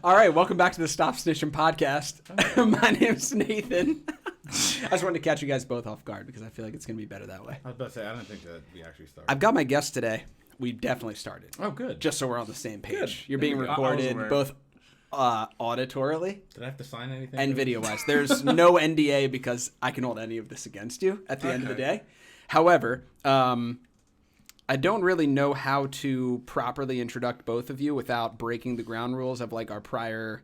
All right, welcome back to the Stop Snitchin podcast. Okay. My name's Nathan. I just wanted to catch you guys both off guard because I feel like it's going to be better that way. I was about to say, I don't think that we actually started. I've got my guest today. We definitely started. Oh, good. Just so we're on the same page. Good. You're being recorded both auditorily. Did I have to sign anything? And video-wise. There's no NDA because I can hold any of this against you at the end of the day. However, I don't really know how to properly introduce both of you without breaking the ground rules of like our prior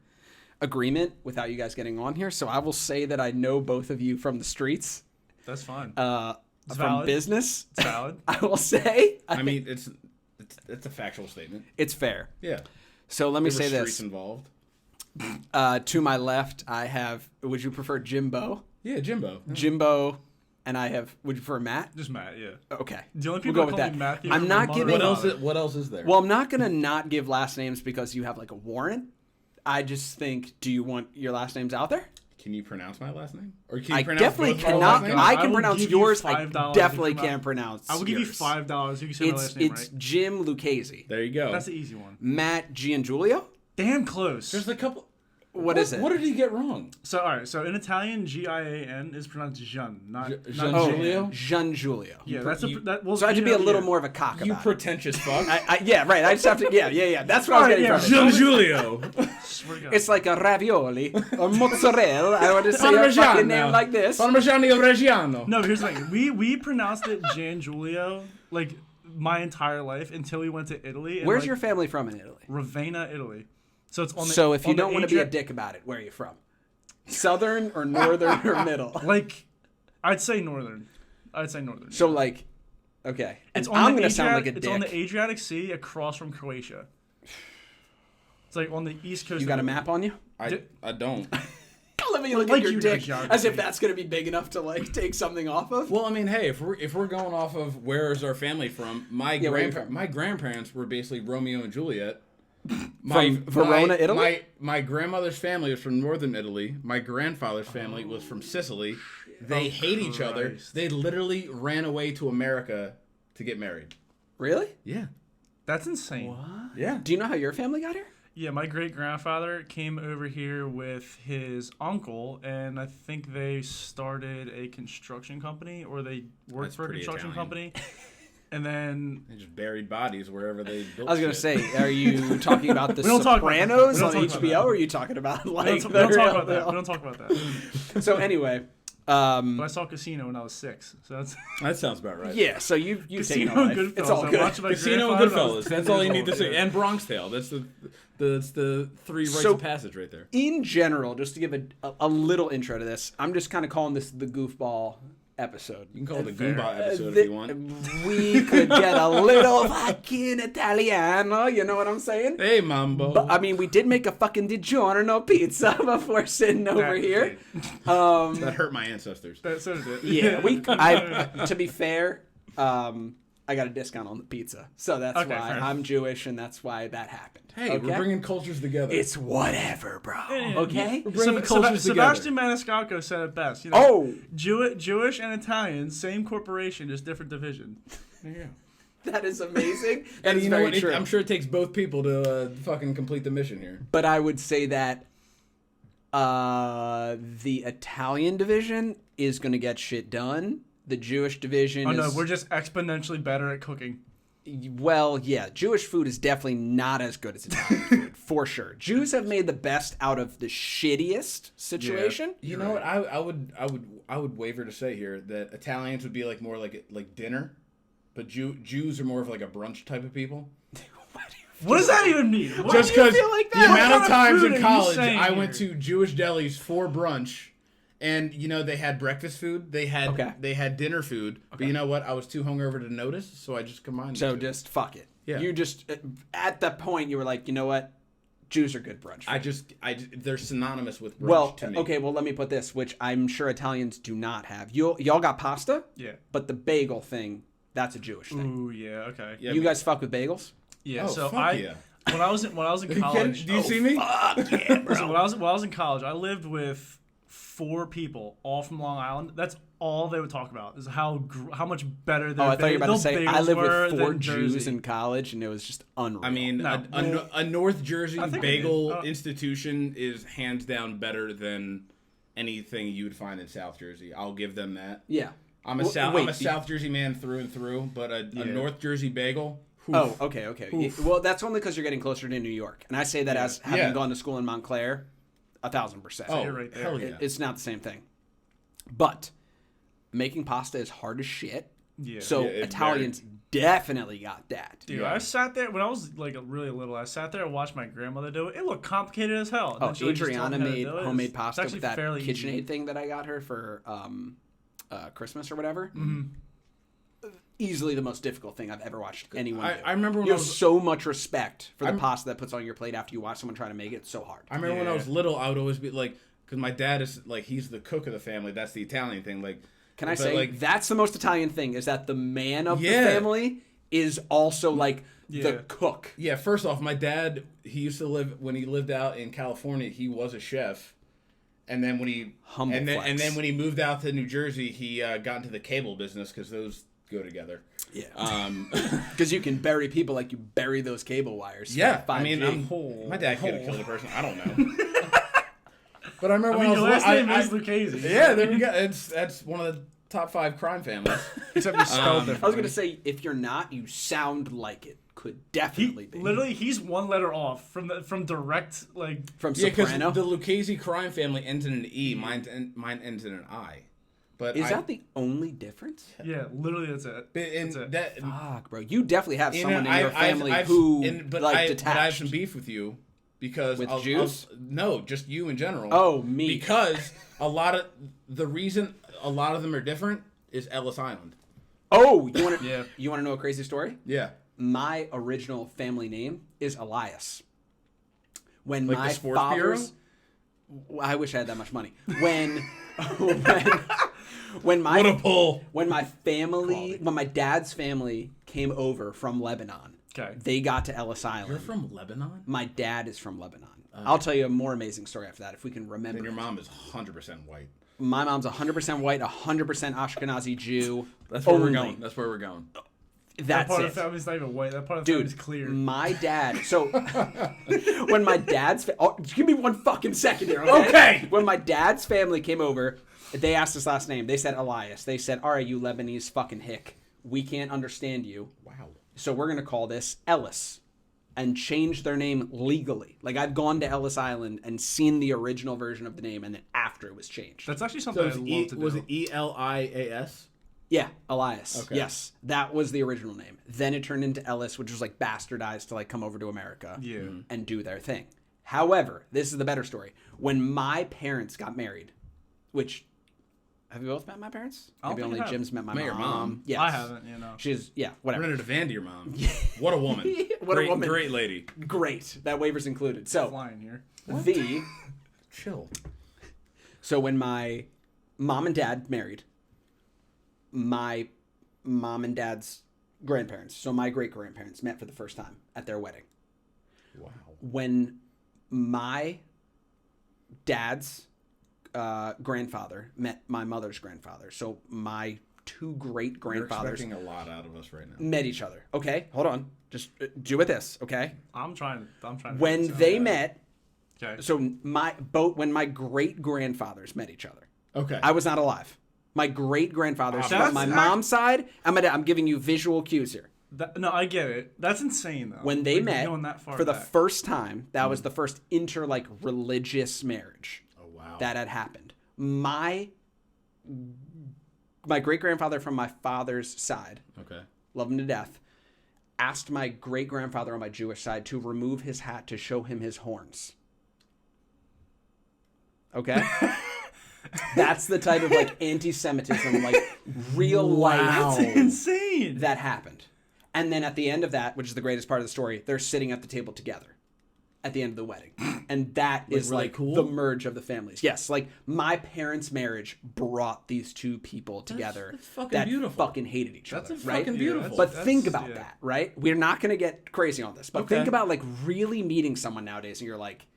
agreement without you guys getting on here. So I will say that I know both of you from the streets. That's fine. From valid. Business. It's valid. I will say. I mean, it's a factual statement. It's fair. Yeah. So let me say streets this. Involved. To my left, I have. Would you prefer Jimbo? Yeah, Jimbo. Jimbo. And I have. Would you prefer Matt? Just Matt, yeah. Okay. The only people we'll go that with call me that. Matthew. I'm not giving. What else is there? Well, I'm not gonna not give last names because you have like a warrant. I just think. Do you want your last names out there? Can you pronounce my last name? Or can you I pronounce definitely both our cannot. last names? I can pronounce yours. I definitely can't can't pronounce. I will give you yours. $5. You can say my last name, It's right? Jim Lucchese. There you go. That's the easy one. Matt Giangiulio. Damn close. There's a couple. What is it? What did he get wrong? So, all right. So, in Italian, Gian is pronounced Jean, not Giangiulio? Giangiulio. Yeah, well, So I have to be a little more of a cock You about pretentious fuck. yeah, right. I just have to. Yeah. That's what I was getting from. Giangiulio. It's like a ravioli or mozzarella. I want to say a fucking name like this. Parmigiano Reggiano. No, here's the thing. We pronounced it Giangiulio like my entire life until we went to Italy. And, Where's your family from in Italy? Ravenna, Italy. So it's on the. So if you on don't the want to be a dick about it, where are you from? Southern or northern or middle? Like, I'd say northern. So like, okay. It's I'm on gonna sound like a dick. It's on the Adriatic Sea across from Croatia. It's like on the east coast. You got a map on you? I don't. Let me look Like at your you know dick geography. as if that's gonna be big enough to like take something off of. Well, I mean, hey, if we're going off of where is our family from, my grandparents were basically Romeo and Juliet. From Verona, Italy? My grandmother's family was from northern Italy. My grandfather's family was from Sicily. They hate each other. They literally ran away to America to get married. Really? Yeah. That's insane. What? Yeah. Do you know how your family got here? Yeah, my great-grandfather came over here with his uncle, and I think they started a construction company, or they worked for a construction company. And then they just buried bodies wherever they built. I was gonna say, are you talking about the We don't talk about Sopranos that. on We don't talk about HBO, that. or are you talking about like? we don't talk about that. We don't talk about that. So anyway, But I saw Casino when I was 6, so that's That sounds about right. yeah. So you've taken Casino a and life. Goodfellas. It's all I good. watched my Casino and grandfather when I Goodfellas. was That's 10 all you years need to old. say. And Bronx Tale. That's the three rites So- of passage right there. In general, just to give a little intro to this, I'm just kind of calling this the goofball episode. You can call it the Goomba episode if you want. We could get a little fucking Italiano, you know what I'm saying? Hey, Mambo. But, I mean, we did make a fucking DiGiorno pizza before sitting over here. That hurt my ancestors. So did it. Yeah, to be fair, I got a discount on the pizza, so that's Okay, why fair. I'm Jewish, and that's why that happened. Hey, okay? we're bringing cultures together. It's whatever, bro. Okay. We're bringing cultures together. Sebastian Maniscalco said it best. You know, Oh, Jewish and Italian, same corporation, just different division. There you go. that is amazing. That And is you know very what? true. I'm sure it takes both people to fucking complete the mission here. But I would say that the Italian division is going to get shit done. The Jewish division Oh is... no, we're just exponentially better at cooking. Well, yeah, Jewish food is definitely not as good as Italian food, for sure. Jews have made the best out of the shittiest situation. You know what? I would waver to say here that Italians would be like more like dinner, but Jews are more of like a brunch type of people. What does that even mean? What Just do you because feel like the that? amount What of kind times food in are you college saying I here? went to Jewish delis for brunch, and you know they had breakfast food, they had dinner food, but you know what? I was too hungover to notice, so I just combined. So the two. just fuck it. Yeah. You just, at that point, you were like, you know what? Jews are good brunch food. They're synonymous with brunch Well, to me. okay, well, let me put this, which I'm sure Italians do not have. Y'all got pasta? Yeah. But the bagel thing, that's a Jewish thing. Ooh, yeah, okay. Yeah, You guys fuck with bagels? Yeah, Oh, so fuck yeah. when I was in college, Do you see me? Fuck yeah, bro. listen, when I was in college, I lived with 4 people, all from Long Island. That's all they would talk about is how much better their I thought you were about to say I lived with 4 Jews Jersey. in college, and it was just unreal. I mean, No. a North Jersey bagel did. institution is hands down better than anything you would find in South Jersey. I'll give them that. Yeah. I'm a South Jersey man through and through, but a North Jersey bagel. Oof. Oh, okay. Well, that's only because you're getting closer to New York, and I say that as having gone to school in Montclair, 1,000%. Oh, you're right there. hell yeah. It's not the same thing. But making pasta is hard as shit. Yeah. So Italians definitely got that. Dude, I sat there when I was like really little. I sat there and watched my grandmother do it. It looked complicated as hell. Oh, Adriana made homemade pasta with that KitchenAid easy thing that I got her for Christmas or whatever. Mm-hmm. Easily the most difficult thing I've ever watched anyone do. I remember when you have so much respect for the pasta that puts on your plate after you watch someone try to make it. It's so hard. I remember when I was little, I would always be like, because my dad is like, he's the cook of the family. That's the Italian thing. Like, can I say that's the most Italian thing is that the man of the family is also like the cook. Yeah. First off, my dad, he used to live when he lived out in California. He was a chef, and then when he and then when he moved out to New Jersey, he got into the cable business because those go together. Yeah. Because you can bury people like you bury those cable wires. Yeah. I mean, my dad could have killed a person. I don't know. But I remember when I was your last name is Lucchese. Yeah, there we go. That's one of the top 5 crime families. Except you spelled differently. I was gonna say if you're not, you sound like it. Could definitely be. Literally, he's 1 letter off from direct from because Soprano. the Lucchese crime family ends in an E. Mine ends in an I. But is that the only difference? Yeah, literally that's it. Fuck, bro. You definitely have someone in your family detached. But I have some beef with you because with Jews. No, just you in general. Oh, me. Because the reason a lot of them are different is Ellis Island. Oh, you want to? You want to know a crazy story? Yeah. My original family name is Elias. When like my the sports father's, bureau? I wish I had that much money. When my what a pull. When my dad's family came over from Lebanon, they got to Ellis Island. You're from Lebanon? My dad is from Lebanon. I'll tell you a more amazing story after that if we can remember. Then your mom is 100% white. My mom's 100% white, 100% Ashkenazi Jew. That's where we're going. That's where we're going. That part of the family's not even white. That part of the family's clear. My dad. So when my dad's give me 1 fucking second here. Okay. When my dad's family came over, they asked his last name. They said Elias. They said, "All right, you Lebanese fucking hick. We can't understand you. Wow. So we're gonna call this Ellis." And change their name legally. Like, I've gone to Ellis Island and seen the original version of the name, and then after it was changed. That's actually something I'd love to do. Was it Elias? Yeah, Elias. Okay. Yes, that was the original name. Then it turned into Ellis, which was like bastardized to like come over to America and do their thing. However, this is the better story. When my parents got married, which... Have you both met my parents? Maybe only Jim's met my mom. Your mom? Yes. I haven't, She's, whatever. Rented a van to your mom. What a woman. What a woman. Great lady. Great. That waiver's included. So, flying here. Chill. So when my mom and dad married, my mom and dad's grandparents, so my great-grandparents, met for the first time at their wedding. Wow. When my dad's grandfather met my mother's grandfather. So my 2 great-grandfathers... You're expecting a lot out of us right now. ...met each other. Okay, hold on. Just do with this, okay? I'm trying to... When they met... Okay. So when my great-grandfathers met each other. Okay. I was not alive. My great-grandfathers from my mom's side and my dad. I'm giving you visual cues here. No, I get it. That's insane, though. When they met, for the back. first time, that was the first religious marriage. That had happened. My great-grandfather from my father's side, love him to death, asked my great-grandfather on my Jewish side to remove his hat to show him his horns. Okay? That's the type of anti-Semitism, real life. That's insane. That happened. And then at the end of that, which is the greatest part of the story, they're sitting at the table together. At the end of the wedding. And that is really cool? The merge of the families. Yes, my parents' marriage brought these 2 people together that's fucking that beautiful. fucking hated each other. That's right? fucking beautiful. But think about that, right? We're not going to get crazy on this, but Okay. think about really meeting someone nowadays and you're like,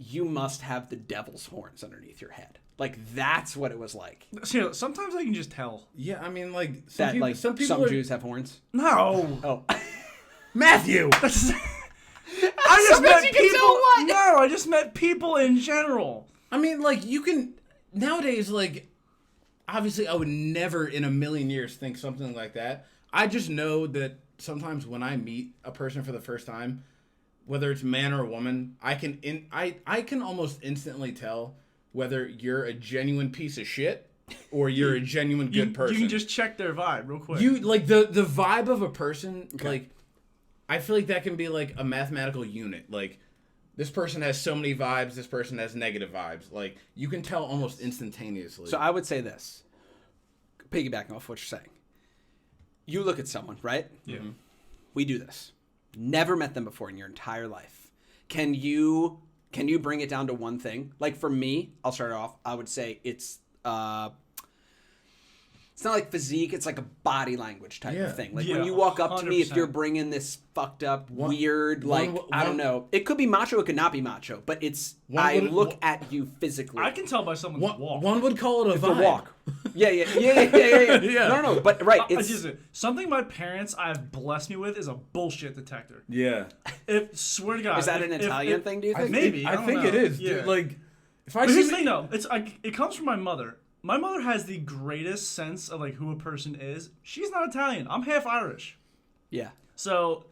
you must have the devil's horns underneath your head. Like, that's what it was like. So, sometimes I can just tell. Yeah, I mean, like, Some Jews have horns. No. Oh. Matthew! I just met people. No, I just met people in general. I mean, like, you can... Nowadays, like, obviously I would never in a million years think something like that. I just know that sometimes when I meet a person for the first time, whether it's man or woman, I can almost instantly tell whether you're a genuine piece of shit or you're a genuine good person. You can just check their vibe real quick. You like the vibe of a person, like I feel like that can be like a mathematical unit. Like this person has so many vibes, this person has negative vibes. Like you can tell almost instantaneously. So I would say this, piggybacking off what you're saying. You look at someone, right? Yeah. We do this. Never met them before in your entire life. Can you bring it down to one thing? Like for me, I'll start off. I would say it's not like physique. It's like a body language type of thing. Like when you walk up to me, if you're bringing this fucked up, weird, I don't know. It could be macho. It could not be macho. But it's I look at you physically. I can tell by someone's walk. One would call it a vibe. Walk. Yeah. No. But right, it's something my parents have blessed me with is a bullshit detector. Yeah. Swear to God. Is that an Italian thing? Do you think? Maybe. I think it is. Yeah. Dude, like, if I but see here's the thing, though. It's it comes from my mother. My mother has the greatest sense of like who a person is. She's not Italian. I'm half Irish. Yeah. So,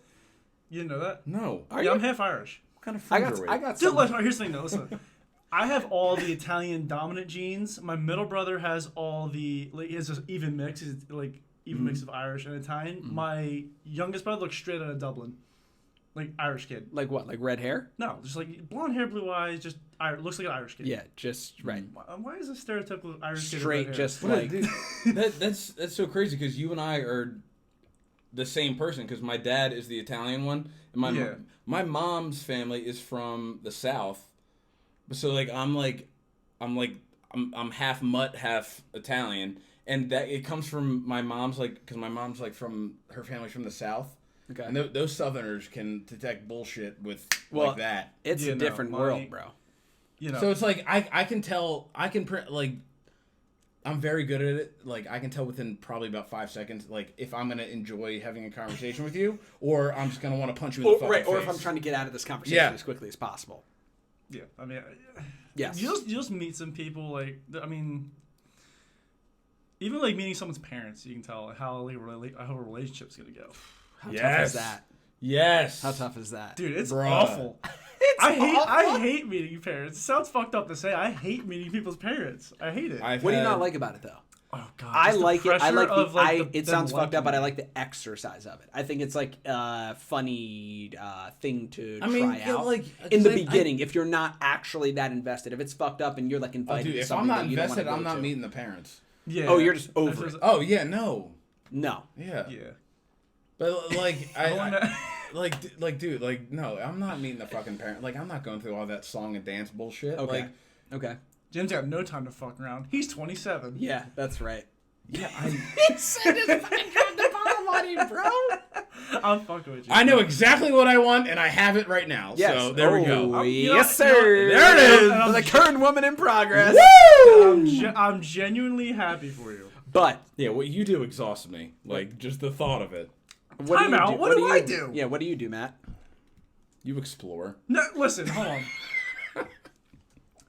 you know that? No. I'm half Irish. What kind of friends I got Dude, here's the thing, though. Listen. I have all the Italian dominant genes. My middle brother has all the he has an even mix. He's like even mix of Irish and Italian. My youngest brother looks straight out of Dublin, like Irish kid. Like what? Like red hair? No, just like blonde hair, blue eyes. Just looks like an Irish kid. Yeah, just right. Why is a stereotypical Irish kid straight? Red Just hair? like that's so crazy because you and I are the same person because my dad is the Italian one and my mom's family is from the South. So like I'm half mutt, half Italian, and that it comes from my mom's because my mom's like from her family's from the South. Okay. And those Southerners can detect bullshit with like that. It's a different world, bro. You know. So it's like I can tell like I'm very good at it. Like I can tell within probably about 5 seconds, like if I'm gonna enjoy having a conversation with you, or I'm just gonna want to punch you in the fucking face. Or if I'm trying to get out of this conversation as quickly as possible. Yeah, I mean, yes. You just meet some people like I mean, even like meeting someone's parents, you can tell how a relationship's gonna go. How tough is that? Yes. How tough is that? Dude, it's awful. I hate meeting your parents. It sounds fucked up to say. I hate meeting people's parents. I hate it. What do you not like about it though? Oh God! I like it. I like it sounds fucked up, but I like the exercise of it. I think it's like a funny thing to try out. Like in the beginning, if you're not actually that invested, if it's fucked up and you're like invited, dude, to if something I'm not that you don't invested, want I'm to go not to. meeting the parents. Yeah. Oh, you're just over it. Oh yeah, no. No. Yeah. Yeah. But like dude, like no, I'm not meeting the fucking parent. Like I'm not going through all that song and dance bullshit. Okay. Like, okay. Jim's got no time to fuck around. He's 27. Yeah, that's right. Yeah, he said his fucking dropped the bomb on you, bro. I'm fucking with you. I know exactly what I want, and I have it right now. Yes. So there we go. Yes, sir. There it is. The current woman in progress. Woo! I'm genuinely happy for you. But yeah, what you do exhausts me. Like just the thought of it. What Time out. What do I do? Yeah, what do you do, Matt? You explore. No, listen, hold on.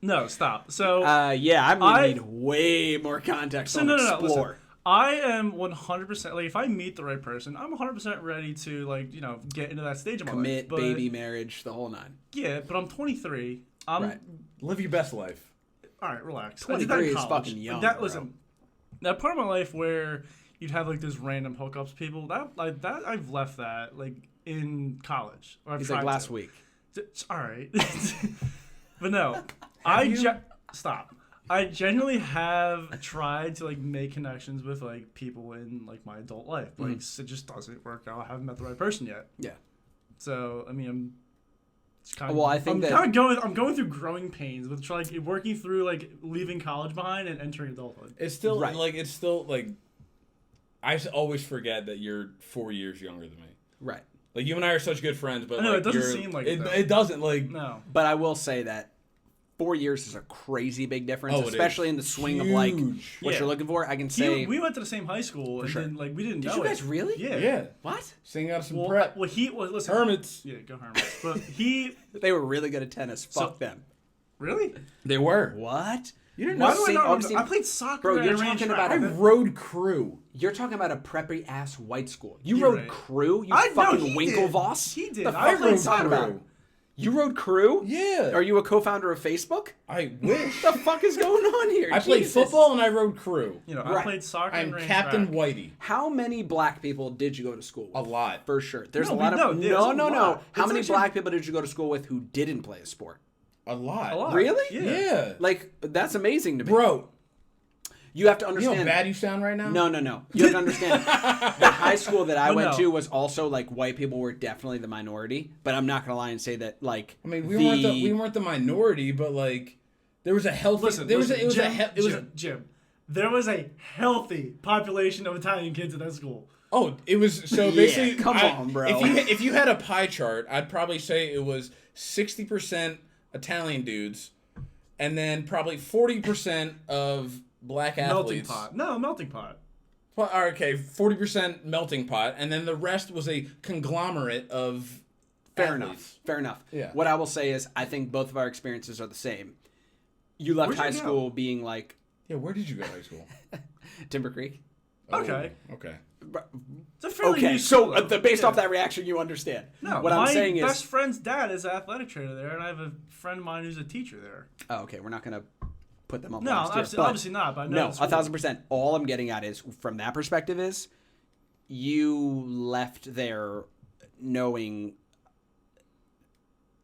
No, stop. So yeah, I'm gonna need way more context on explore. Listen, I am 100% like if I meet the right person, I'm 100% ready to like get into that stage of my life. Commit, baby, marriage, the whole nine. Yeah, but I'm 23. Live your best life. All right, relax. 23 is fucking young. Listen, that part of my life where you'd have like those random hookups, people that I've left that like in college. Or I've He's tried like last to. week. All right, but no, stop. I genuinely have tried to like make connections with like people in like my adult life. Like it just doesn't work out. I haven't met the right person yet. Yeah. So I mean, I'm going through growing pains with like working through like leaving college behind and entering adulthood. It's still like I always forget that you're 4 years younger than me. Right. Like you and I are such good friends, but I know it doesn't seem like it doesn't like no. But I will say that 4 years is a crazy big difference, Oh, especially in the swing of like what you're looking for. I can say we went to the same high school, and then like we didn't know. Did you guys really? Yeah. What? Sing out some prep. Well, listen. Hermits. Yeah, go Hermits. But they were really good at tennis. Fuck them. Really? They were. What? You didn't Why know do I St. not Augustine? I played soccer. Bro, you're at talking track. about I rode crew. You're talking about a preppy ass white school. You You're rode right. crew. You I know, fucking he Winklevoss. did. He did. The I fuck are you rode talking crew. about? You rode crew? Yeah. Are you a co-founder of Facebook? I wish. What the fuck is going on here? I played Jesus. football and I rode crew. You know, Right. I played soccer. I'm and ran Captain track. Whitey. How many black people did you go to school with? A lot. For sure. There's No, a lot we- of... no, there's a No. lot. How It's many actually- black people did you go to school with who didn't play a sport? A lot. A lot. Really? Yeah. Like, that's amazing to me. Bro, You have to you understand... know how bad you sound right now? No. You have to understand. The high school that I But went no. to was also like white people were definitely the minority. But I'm not gonna lie and say that like. I mean, we weren't the minority, but like there was a healthy. Jim. There was a healthy population of Italian kids at that school. Oh, it was so Yeah, basically. come on, bro. If you had a pie chart, I'd probably say it was 60% Italian dudes, and then probably 40% of black athletes. Melting pot. No, melting pot. Well, okay, 40% melting pot, and then the rest was a conglomerate of Fair athletes. enough. Yeah. What I will say is, I think both of our experiences are the same. You left Where'd you high go? school being like Yeah, where did you go to high school? Timber Creek. Okay. Oh, okay. It's a fairly Okay, new so school, though. based Yeah. off that reaction, you understand. No, what I'm saying my best is, friend's dad is an athletic trainer there, and I have a friend of mine who's a teacher there. oh, okay, we're not gonna put them on No, blast here, but- obviously not. But I know No, the school. 1,000%. All I'm getting at is, from that perspective, is you left there knowing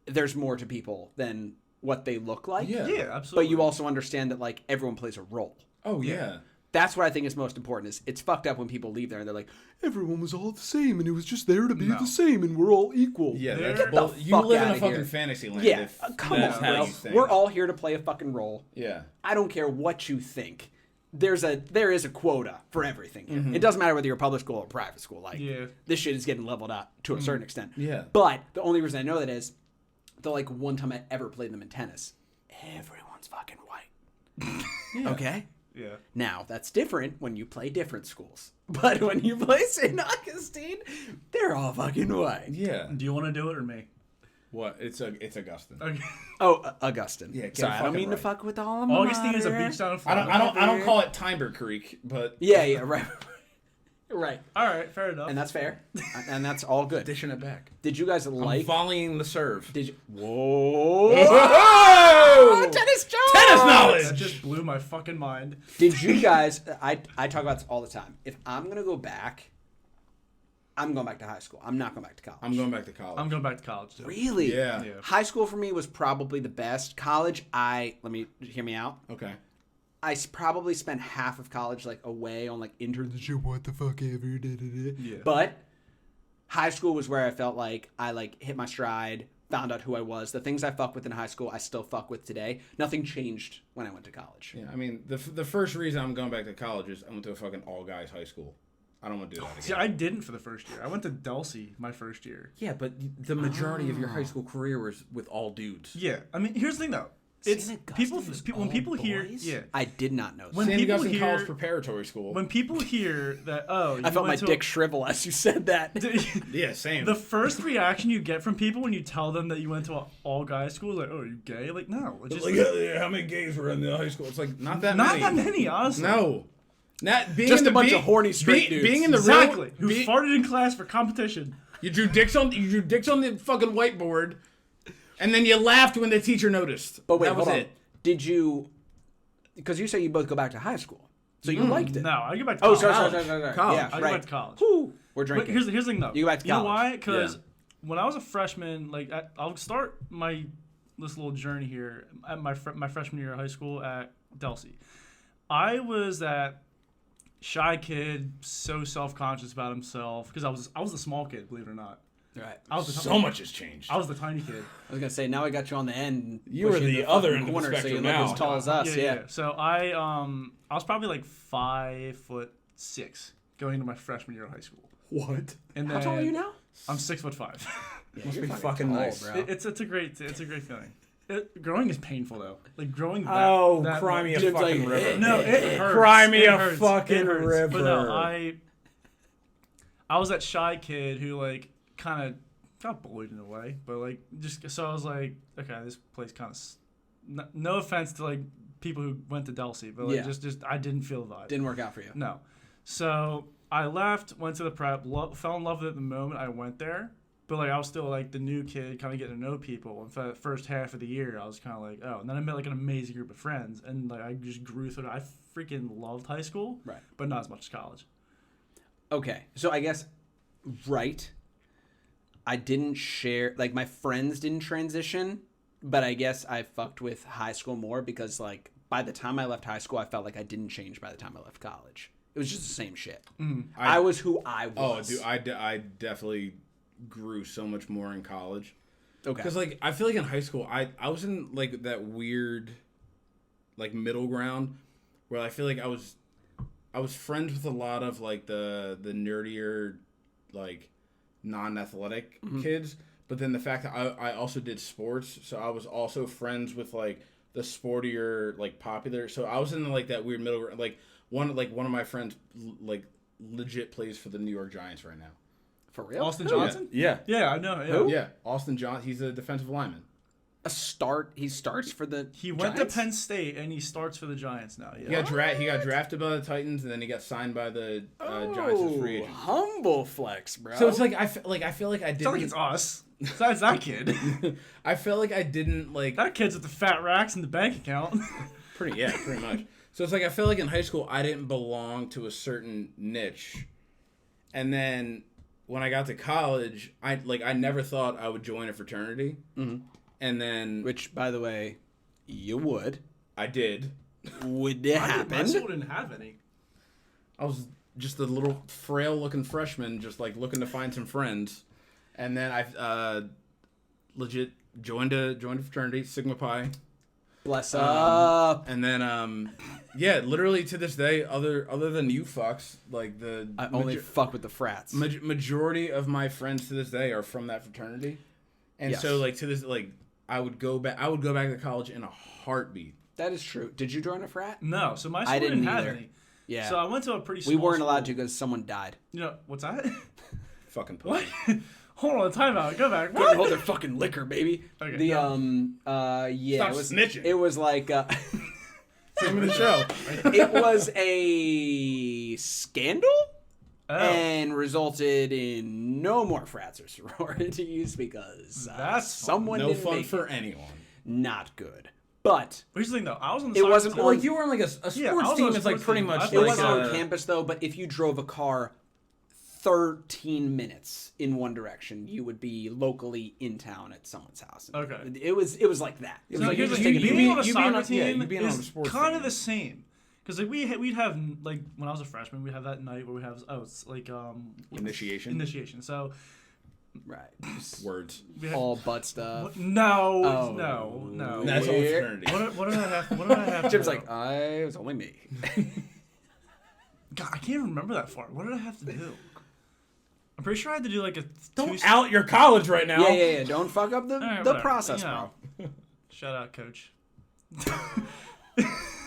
there's more to people than what they look like. Yeah. Yeah, absolutely. But you also understand that like everyone plays a role. Oh yeah. That's what I think is most important. Is it's fucked up when people leave there and they're like, everyone was all the same and it was just there to be No. the same and we're all equal. Yeah, There- that's Get the bull. You fuck live in a outta fucking here. fantasy land. Yeah, if come that's on, how bro. you think. We're all here to play a fucking role. Yeah. I don't care what you think. There is a quota for everything here. It doesn't matter whether you're a public school or private school. Like, Yeah. this shit is getting leveled out to a certain extent. Yeah. But the only reason I know that is the like one time I ever played them in tennis, everyone's fucking white. Okay? Yeah. Now, that's different when you play different schools. But when you play St. Augustine, they're all fucking white. Yeah. Do you want to do it or me? What? It's Augustine. Okay. Oh, Augustine. Yeah, get sorry, it I don't fucking mean to right. fuck with all of Augustine is a beach down in I Florida. don't call it Timber Creek, but Yeah, right. Right. All right, fair enough. And that's fair. And that's all good. dishing it back. Did you guys I'm like... volleying the serve. Did you... Whoa! Whoa! Tennis Joe! Tennis that knowledge. just blew my fucking mind. Did you guys... I talk about this all the time. If I'm going to go back, I'm going back to high school. I'm not going back to college. I'm going back to college. I'm going back to college too. Really? Yeah. Yeah. High school for me was probably the best. College, hear me out. Okay. I probably spent half of college like away on like internship, what the fuck ever. Yeah. But high school was where I felt like I like hit my stride, found out who I was. The things I fuck with in high school, I still fuck with today. Nothing changed when I went to college. Yeah, I mean, the first reason I'm going back to college is I went to a fucking all guys high school. I don't want to do that again. See, I didn't for the first year. I went to Delsey my first year. Yeah, but the majority of your high school career was with all dudes. Yeah, I mean, here's the thing though. It's St. people Augustine was when all people hear boys? yeah. I did not know that. When St. people Augustine hear College Preparatory School. when people hear that you I felt my went to dick shrivel as you said that. Yeah, same. The first reaction you get from people when you tell them that you went to an all guys school is like, "Oh, are you gay?" Like, no, it's just like, yeah, how many gays were in the high school? It's like not that not many. that many, honestly. No. Not being Just in the, a bunch of horny straight dudes. Being in the Exactly. real, Who farted in class for competition? you drew dicks on the fucking whiteboard, and then you laughed when the teacher noticed. But wait, that was hold on. it. Did you... Because you say you both go back to high school. So you liked it. No, I go back to Oh, college. sorry. College. Yeah, I go right. back to college. Whew, we're But drinking. here's the thing though. You go back to You know college. why? Because Yeah. when I was a freshman, like I'll start this little journey here at my freshman year of high school at Delsey. I was that shy kid, so self-conscious about himself because I was the small kid, believe it or not. Right. I was the So much has changed. I was the tiny kid. I was going to say, now I got you on the end. and You were pushing the other fucking end of the corner so you spectrum look now. as tall as us. Yeah. So I was probably like 5'6" going into my freshman year of high school. What? And How then tall are you now? I'm 6'5". Must be fucking nice. bro. It's a great feeling. Growing is painful though. Like growing. Cry me a fucking river. No, it hurts. Cry me it a hurts. fucking It hurts. river. But no, I was that shy kid who like kind of got bullied in a way, but like just so I was like, okay, this place kind of. No offense to like people who went to Delsey, but like just I didn't feel the vibe. Didn't work out for you. No, so I left, went to the prep, fell in love with it the moment I went there. But like I was still like the new kid, kind of getting to know people. And for the first half of the year, I was kind of like, oh. And then I met like an amazing group of friends, and like I just grew through it. I freaking loved high school, right? But not as much as college. Okay, so I guess I didn't share, like my friends didn't transition, but I guess I fucked with high school more because like by the time I left high school, I felt like I didn't change by the time I left college. It was just the same shit. I was who I was. Oh, dude, I definitely grew so much more in college. Okay. Because like I feel like in high school I was in like that weird like middle ground where I feel like I was friends with a lot of like the nerdier like non-athletic kids, but then the fact that I also did sports, so I was also friends with like the sportier like popular. So I was in like that weird middle ground. Like one of my friends like legit plays for the New York Giants right now. For real? Austin Johnson? Yeah. Yeah, I know. Yeah. Who? Yeah, Austin Johnson. He's a defensive lineman. He starts for the He went Giants? to Penn State and he starts for the Giants now. Yeah. He got drafted by the Titans and then he got signed by the Giants as free agent. Humble flex, bro. So it's like I feel like I didn't. It's not like it's us. Besides that kid. I felt like I didn't like That kid's with the fat racks in the bank account. pretty much. So it's like I felt like in high school I didn't belong to a certain niche, and then when I got to college, I never thought I would join a fraternity, and then which, by the way, you would. I did. Would it happen? My school didn't have any. I was just a little frail-looking freshman, just like looking to find some friends, and then I legit joined a fraternity, Sigma Pi. Bless up. And then, yeah, literally to this day, other than you fucks, like I only fuck with the frats. Majority of my friends to this day are from that fraternity, and Yes. so like to this like I would go back to college in a heartbeat. That is true. Did you join a frat? No, so my school I didn't have either. any. Yeah. So I went to a pretty small We weren't school. allowed to because someone died. You know, what's that? Fucking What? pussy. Hold on, time out. Go back. Couldn't What? hold their fucking liquor, baby. Okay, The yeah, Stop it was snitching. It was like Name of the show. it was a scandal Oh, and resulted in no more frats or sororities because That's someone No didn't fun make for it. anyone. Not good. But here's the thing though. I was on the It soccer wasn't team. on- Like you were on like a sports Yeah, I was on team. a It's like sports pretty team. much I it feel like wasn't on a- campus though. But if you drove a car 13 minutes in one direction, you would be locally in town at someone's house. Okay. It was like that. It was So like here's you're the just thing, taking being a on a you soccer being on- yeah, team you being on a is sports kind team. of the same. Because like we'd have like when I was a freshman, we'd have that night where we have it's like initiation. So right. Just Words. we had, all butt stuff. no, Oh. no. That's all Weird. fraternity. What did I have? To Jim's do? like, it was only me. God, I can't even remember that far. What did I have to do? I'm pretty sure I had to do like a Don't out your college right now. Yeah. Don't fuck up the Alright, the whatever. process, You know. bro. Shout out, coach.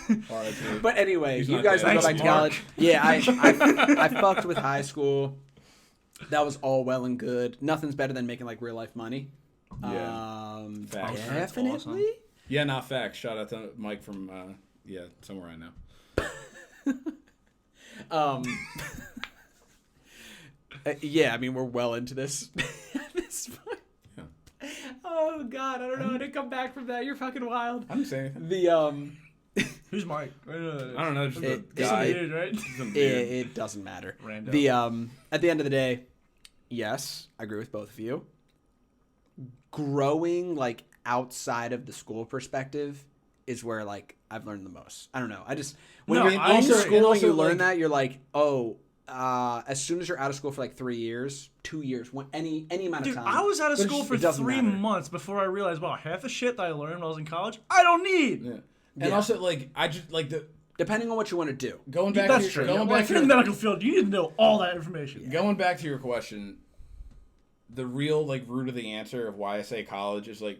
RIP. But anyway, He's you not guys dead. go back Thanks, to Mark. college. Yeah, I fucked with high school. That was all well and good. Nothing's better than making like real life money. Yeah. Facts. Definitely. Awesome. Yeah, not facts. Shout out to Mike from somewhere I know. Yeah, I mean we're well into this. This point. Yeah. Oh God, I don't know how to come back from that. You're fucking wild. I didn't say anything. The Who's Mike? I don't know. Just a It- guy. Some dude, right? Some it, dude. it doesn't matter. Rando. The at the end of the day, yes, I agree with both of you. Growing like outside of the school perspective is where like I've learned the most. I don't know. I just when No, you're I in agree. school And and you also, learn like- that, you're like, as soon as you're out of school for like 3 years, 2 years, any amount Dude, of time. I was out of But school it for doesn't 3 matter. months before I realized, wow, half the shit that I learned when I was in college, I don't need. Yeah. And Yeah. also, like, I just like the Depending on what you want to do. going back That's to true. your, going Well, back if to you're in your, the medical field, you need to know all that information. going back to your question. The real like root of the answer of why I say college is like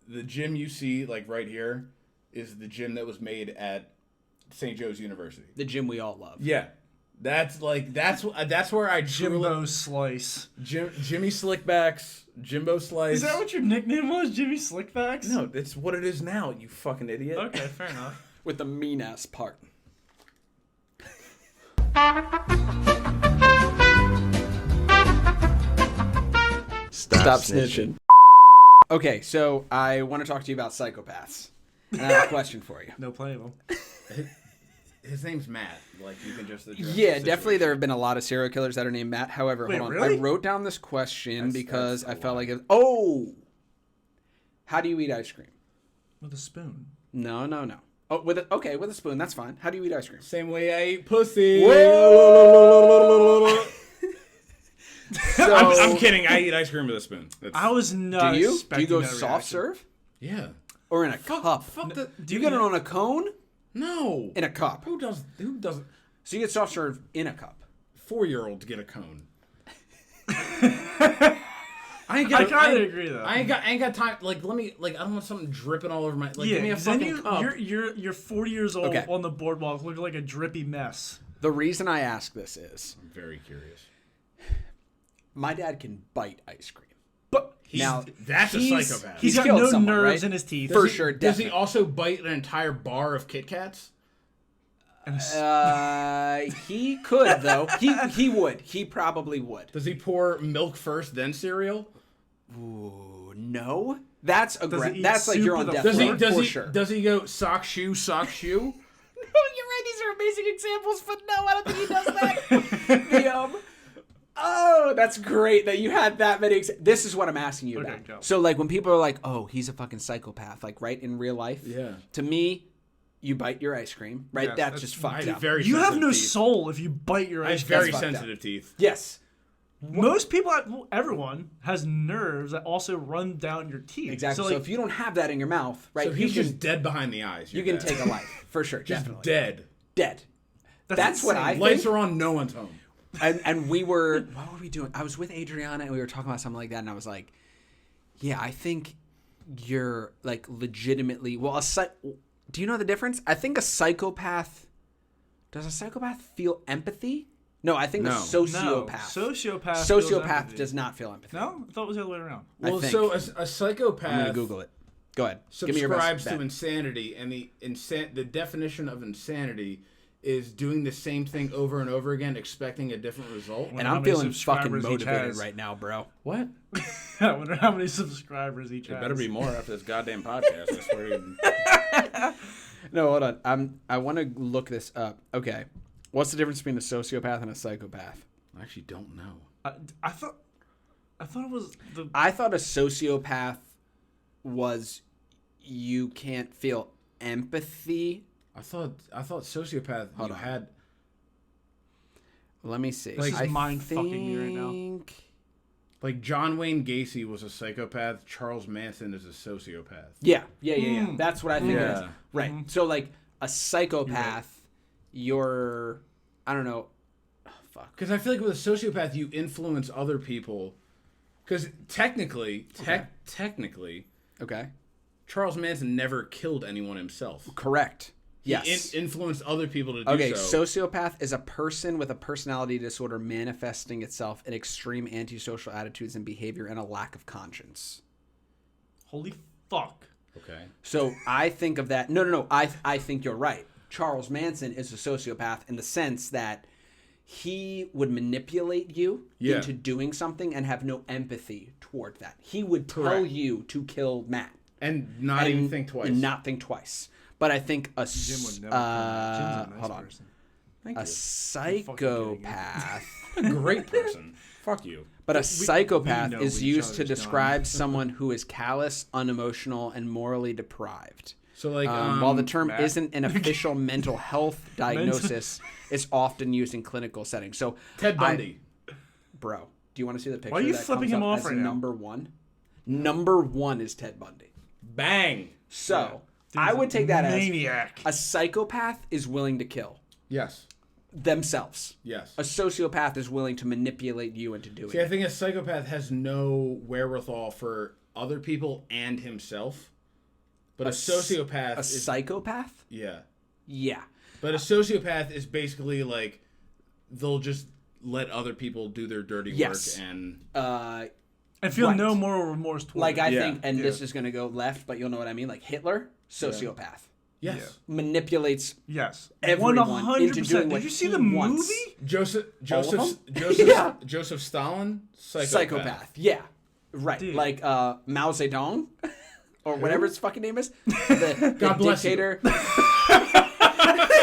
the gym you see like right here is the gym that was made at St. Joe's University. The gym we all love. Yeah. That's where I Jimbo Slice. Jimmy Slickbacks, Jimbo Slice. Is that what your nickname was, Jimmy Slickbacks? No, it's what it is now, you fucking idiot. Okay, fair enough. With the mean ass part. Stop snitching. Okay, so I want to talk to you about psychopaths. And I have a question for you. No play of them. His name's Matt. Like, you can just address Yeah, definitely there have been a lot of serial killers that are named Matt. However, Wait, hold on. really? I wrote down this question because that's I felt like it... How do you eat ice cream? With a spoon. No. Oh, with a spoon, that's fine. How do you eat ice cream? Same way I eat pussy. So, I'm kidding. I eat ice cream with a spoon. I was not do you expecting go that soft reaction. serve? Yeah. Or in a cup? Do you get it on a cone? No. In a cup. Who doesn't? So you get soft serve in a cup. 4-year-olds get a cone. I kind of agree though. I ain't got time. Like, let me. Like, I don't want something dripping all over my. Like, give me a fucking cup. You're 40 years old Okay. on the boardwalk, looking like a drippy mess. The reason I ask this is I'm very curious. my dad can bite ice cream. But That's a psychopath. He's got killed no someone, nerves right? in his teeth. For sure, Does he definitely. also bite an entire bar of Kit Kats? He could though. He would. He probably would. Does he pour milk first, then cereal? Ooh, no. That's he eat That's like soup you're on with a death fork? row for sure. Does he go sock shoe, sock shoe? You're right. These are amazing examples, but no, I don't think he does that. Oh, that's great that you had that many. This is what I'm asking you about. Go. So, like, when people are like, "Oh, he's a fucking psychopath," like, right in real life. Yeah. To me, you bite your ice cream, right? Yes, that's just fucked up. You have no soul if you bite your I have ice cream. very fucked sensitive teeth. Yes. Most people, everyone has nerves that also run down your teeth. Exactly. So if you don't have that in your mouth, right? So he's just dead behind the eyes. You can take a life for sure. Just Definitely dead. dead. That's what I think. Lights are on. No one's home. And we were, what were we doing? I was with Adriana and we were talking about something like that, and I was like, yeah, I think you're like legitimately, do you know the difference? I think does a psychopath feel empathy? No, I think a sociopath. No, Sociopath does not feel empathy. No? I thought it was the other way around. Well, think. so a psychopath. I'm going to Google it. Go ahead. Give me your subscribes best to bet. insanity, and the definition of insanity is doing the same thing over and over again, expecting a different result. And I'm feeling fucking motivated right now, bro. What? I wonder how many subscribers each has. It better be more after this goddamn podcast. I swear. No, hold on. I want to look this up. Okay. What's the difference between a sociopath and a psychopath? I actually don't know. I thought it was the. I thought a sociopath was you can't feel empathy. I thought sociopath Hold on. had. Let me see. This is I mind-fucking me right now. think- Like John Wayne Gacy was a psychopath. Charles Manson is a sociopath. Yeah. That's what I think it is. Yeah. Right. So like a psychopath, you're I don't know. Oh, fuck. Because I feel like with a sociopath, you influence other people. Because technically, Okay. Charles Manson never killed anyone himself. Correct. Yes. He influenced other people to do Okay, so. sociopath is a person with a personality disorder manifesting itself in extreme antisocial attitudes and behavior and a lack of conscience. Holy fuck. Okay. So I think of that. No. I think you're right. Charles Manson is a sociopath in the sense that he would manipulate you into doing something and have no empathy toward that. He would tell you to kill Matt. And not even think twice. And not think twice. But I think a Jim would never. Jim's a nice hold on. person. A psychopath. A great person. Fuck you. But a we psychopath know is each used to other's describe someone who is callous, unemotional, and morally deprived. So like, While the term Matt. isn't an official mental health diagnosis, it's often used in clinical settings. So Ted Bundy. Bro, do you want to see the picture? Why are you that flipping comes him up off as right now? number one? Number one is Ted Bundy. Bang. So I would take that maniac. as a psychopath is willing to kill Yes. themselves. Yes. A sociopath is willing to manipulate you into doing See, I it. think a psychopath has no wherewithal for other people and himself. But a sociopath is... psychopath? Yeah. Yeah. But a sociopath is basically like, they'll just let other people do their dirty work and... I feel no moral remorse towards Like, I think, and this is going to go left, but you'll know what I mean. Like, Hitler, sociopath. Yes. Yeah. Manipulates everyone 100%. Into doing what Did you see the wants. movie? Joseph Stalin, psychopath. Yeah. Right. Dude. Like Mao Zedong, or whatever his fucking name is. The God bless dictator. The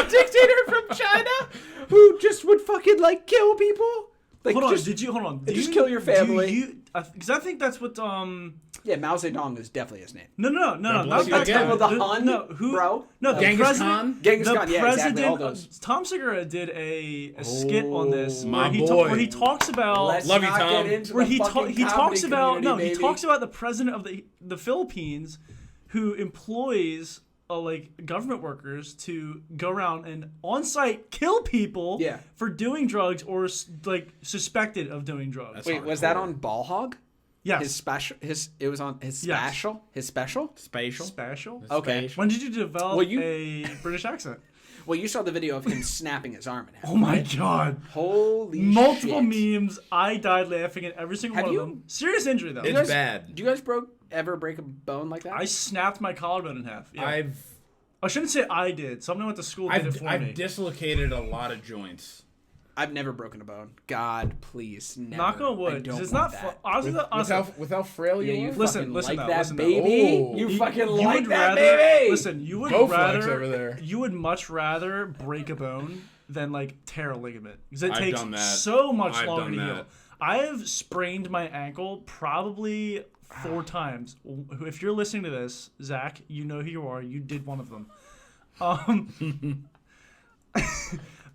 dictator from China who just would fucking, like, kill people. Like, hold on. Did just kill your family. Because I think that's what Yeah, Mao Zedong is definitely his name. No, not that guy. with the Hun, bro. No, Genghis Khan. Genghis Khan, yeah, exactly. All those. Tom Segura did a skit on this where he talks about. Love you, Tom. Where he talks about he talks about the president of the Philippines, who employs like government workers to go around and on site kill people for doing drugs or like suspected of doing drugs. That's Wait, was that on Ball Hog? Yes. It was on his special? His special? Special? Okay. When did you develop a British accent? Well, you saw the video of him snapping his arm in half. Oh my god. Holy Multiple shit. memes. I died laughing at every single one of them. Serious injury, though. It's bad. Do you guys ever break a bone like that? I snapped my collarbone in half. Yeah. I shouldn't say I did. Someone went to school did it for me. I've dislocated a lot of joints. I've never broken a bone. God, please, never. Knock on wood. It's not fun. With how frail you are? Listen, like that, listen, baby. Oh. You fucking like that, baby. Listen, you would over there. You would much rather break a bone than like tear a ligament because it takes done that. so much longer to done heal. that. I have sprained my ankle probably 4 times. If you're listening to this, Zach, you know who you are. You did one of them.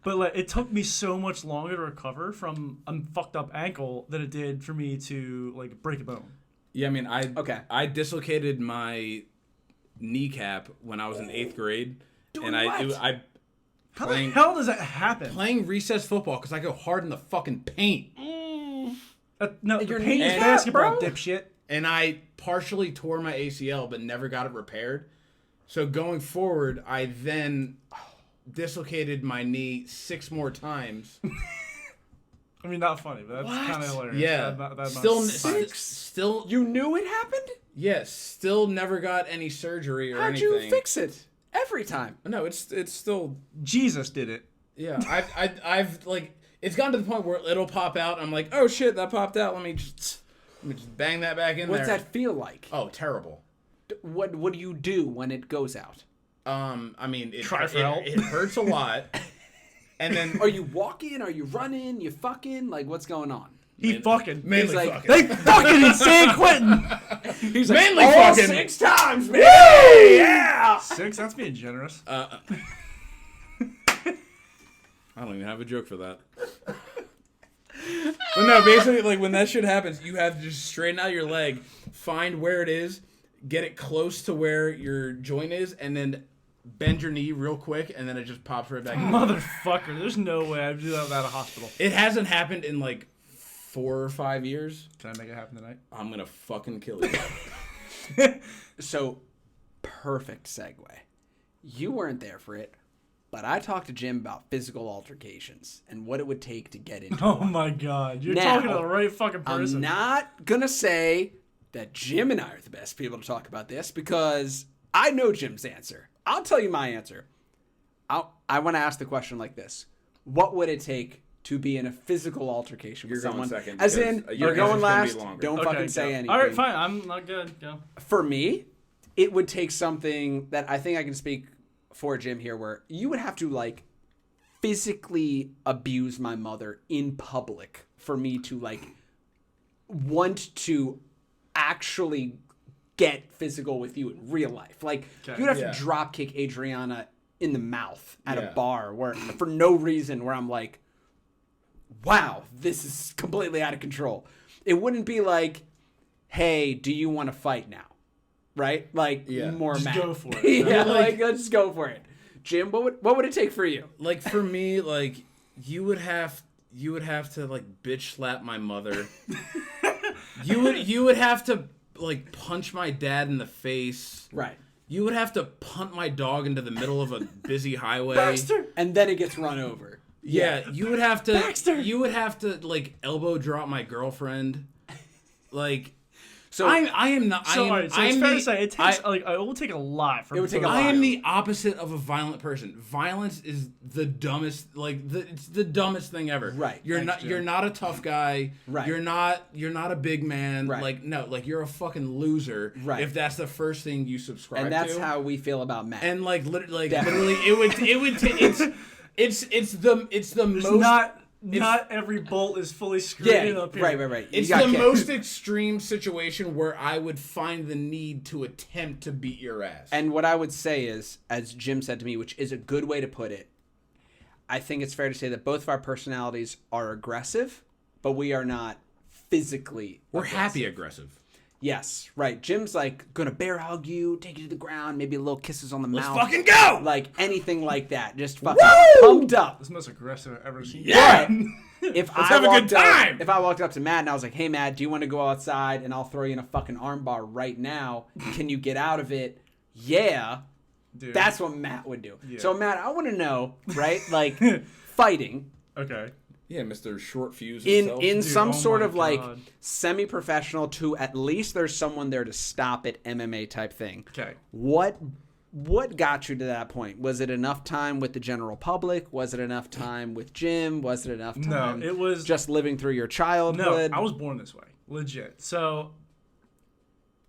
But like, it took me so much longer to recover from a fucked up ankle than it did for me to like break a bone. Yeah, I mean, I dislocated my kneecap when I was in 8th grade, How the hell does that happen? Playing recess football because I go hard in the fucking paint. No, your paint is basketball, dipshit. And I partially tore my ACL, but never got it repaired. So going forward, I then dislocated my knee 6 more times. I mean, not funny, but that's kind of hilarious. Yeah. Still. You knew it happened? Yes. Still never got any surgery or anything. How'd you fix it? Every time. No, it's still. Jesus did it. Yeah. I've like, it's gotten to the point where it'll pop out. I'm like, oh shit, that popped out. Let me just bang that back in there. What's that feel like? Oh, terrible. What do you do when it goes out? I mean, it hurts a lot. And then, are you walking? Are you running? You fucking? Like, what's going on? Mainly fucking. They fucking in San Quentin. He's mainly like, all fucking 6 times, man. Yeah. 6? That's being generous. I don't even have a joke for that. But no, basically, like, when that shit happens, you have to just straighten out your leg, find where it is, get it close to where your joint is, and then bend your knee real quick, and then it just pops right back in. Motherfucker, there's no way I'd do that without a hospital. It hasn't happened in, like, 4 or 5 years. Can I make it happen tonight? I'm gonna fucking kill you. So, perfect segue. You weren't there for it, but I talked to Jim about physical altercations and what it would take to get into Oh one. my god, you're Now, talking to the right fucking person. I'm not gonna say that Jim and I are the best people to talk about this because I know Jim's answer. I'll tell you my answer. I want to ask the question like this. What would it take to be in a physical altercation with someone? You're going second. As in, you're going last, don't fucking say anything. Alright, fine, I'm not good. Go. For me, it would take something that I think I can speak for Jim here where you would have to like physically abuse my mother in public for me to like want to actually get physical with you in real life. Like, you'd have to drop kick Adriana in the mouth at a bar where for no reason where I'm like, wow, this is completely out of control. It wouldn't be like, hey, do you want to fight now? Right? Like, more just mad. go for it. Yeah, like, let's go for it. Jim, what would it take for you? Like, for me, like, you would have to like bitch slap my mother. you would have to like punch my dad in the face. Right. You would have to punt my dog into the middle of a busy highway. Baxter! And then it gets run over. Yeah, you would have to. Baxter! You would have to like elbow drop my girlfriend. Like, So I am not. So, I am, alright, so I it's am fair the, to say it will take a lot. It would take a I lot. am the opposite of a violent person. Violence is the dumbest. It's the dumbest thing ever. Right. You're Thanks, not. Jim. You're not a tough guy. Right. You're not a big man. Right. Like no. Like you're a fucking loser. Right. If that's the first thing you subscribe to. And that's how we feel about Matt. And literally, it would. It's the most. Not every bolt is fully screwed in up here. Right. It's the most extreme situation where I would find the need to attempt to beat your ass. And what I would say is, as Jim said to me, which is a good way to put it, I think it's fair to say that both of our personalities are aggressive, but we are not physically aggressive. happy aggressive. Yes, right. Jim's like gonna bear hug you, take you to the ground, maybe a little kisses on the Let's mouth. fucking go! Like anything like that. Just fucking pumped up. This is the most aggressive I've ever seen. Yeah! If Let's have a good time! If I walked up to Matt and I was like, "Hey Matt, do you want to go outside and I'll throw you in a fucking armbar right now? Can you get out of it?" Yeah. Dude. That's what Matt would do. Yeah. So Matt, I want to know, right? Like fighting Okay. Yeah, Mr. Short Fuse in himself. in Dude, some oh sort my of like God. semi-professional to at least there's someone there to stop it MMA type thing. Okay. What got you to that point? Was it enough time with the general public? Was it enough time with Jim? Was it enough time? No, it was just living through your No, childhood. I was born this way, legit. So